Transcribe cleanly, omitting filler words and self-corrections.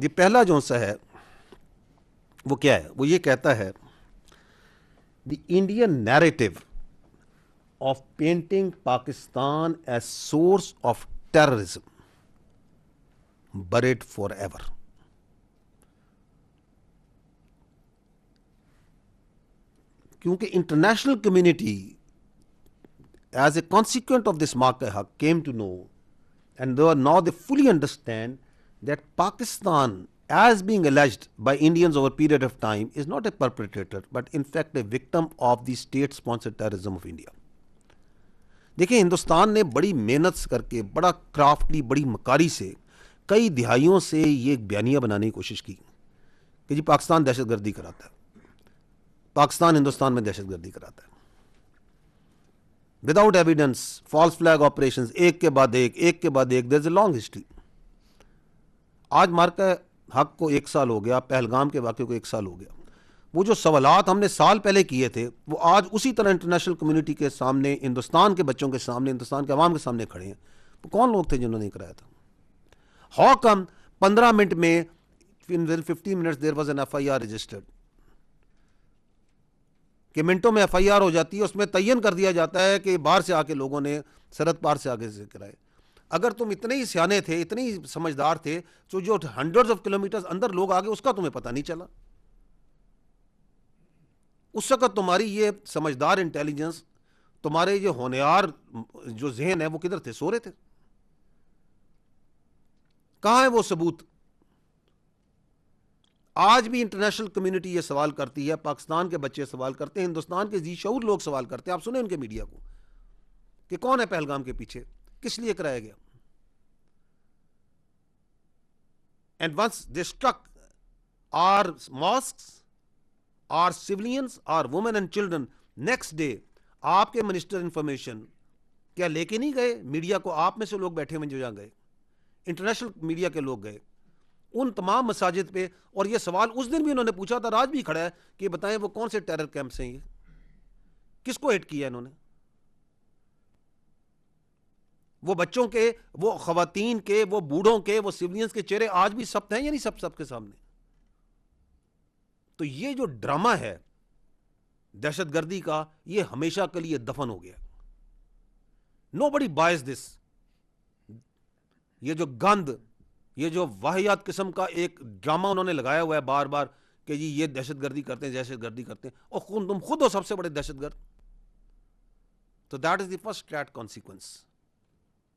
جی پہلا جو سا ہے وہ کیا ہے؟ وہ یہ کہتا ہے the Indian narrative of painting Pakistan as source of terrorism buried forever. کیونکہ international community as a consequent of this واقعہ came to know and now they fully understand that Pakistan, as being alleged by Indians over a period of time, is not a perpetrator but in fact a victim of the state sponsored terrorism of India. دیکھیں ہندوستان نے بڑی محنت کر کے بڑا کرافٹلی بڑی مکاری سے کئی دہائیوں سے یہ ایک بیانیہ بنانے کی کوشش کی کہ جی پاکستان دہشت گردی کراتا ہے، پاکستان ہندوستان میں دہشت گردی کراتا ہے، without evidence, false flag operations, ایک کے بعد ایک، دیر از اے لانگ ہسٹری. آج مارکہ حق کو 1 سال ہو گیا، پہلگام کے واقعے کو 1 سال ہو گیا. وہ جو سوالات ہم نے سال پہلے کیے تھے وہ آج اسی طرح انٹرنیشنل کمیونٹی کے سامنے، ہندوستان کے بچوں کے سامنے، ہندوستان کے عوام کے سامنے کھڑے ہیں. وہ کون لوگ تھے جنہوں نے کرایا تھا؟ ہاؤ کم 15 منٹ میں within 15 minutes there was an FIR registered؟ کہ منٹوں میں FIR ہو جاتی ہے، اس میں تعین کر دیا جاتا ہے کہ باہر سے آ کے لوگوں نے سرحد پار سے آگے سے کرائے. اگر تم اتنے ہی سیانے تھے، اتنے ہی سمجھدار تھے، تو جو ہنڈریڈز آف کلومیٹرز اندر لوگ آگے اس کا تمہیں پتہ نہیں چلا. اس وقت تمہاری یہ سمجھدار انٹیلیجنس، تمہارے یہ ہونہار جو ذہن ہے وہ کدھر تھے؟ سو رہے تھے. کہاں ہے وہ ثبوت؟ آج بھی انٹرنیشنل کمیونٹی یہ سوال کرتی ہے، پاکستان کے بچے سوال کرتے ہیں، ہندوستان کے ذی شعور لوگ سوال کرتے ہیں. آپ سنیں ان کے میڈیا کو کہ کون ہے پہلگام کے پیچھے، کس لیے کرایا گیا. And once they struck are masks, are surveillance, are women and children, next day آپ کے منسٹر انفارمیشن کیا لے کے نہیں گئے میڈیا کو؟ آپ میں سے لوگ بیٹھے ہوئے جو جہاں گئے، انٹرنیشنل میڈیا کے لوگ گئے ان تمام مساجد پہ، اور یہ سوال اس دن بھی انہوں نے پوچھا تھا، آج بھی کھڑا ہے کہ بتائیں وہ کون سے ٹیرر کیمپس ہیں، یہ کس کو ہٹ کیا انہوں نے؟ وہ بچوں کے، وہ خواتین کے، وہ بوڑھوں کے، وہ سیولینز کے چہرے آج بھی سب ہیں یا نہیں سب کے سامنے؟ تو یہ جو ڈرامہ ہے دہشت گردی کا، یہ ہمیشہ کے لیے دفن ہو گیا. نو بڈی بائز دس. یہ جو گند، یہ جو واہیات قسم کا ایک ڈرامہ انہوں نے لگایا ہوا ہے بار بار کہ جی یہ دہشت گردی کرتے ہیں، دہشت گردی کرتے ہیں، اور تم خود ہو سب سے بڑے دہشت گرد. تو that is the first consequence.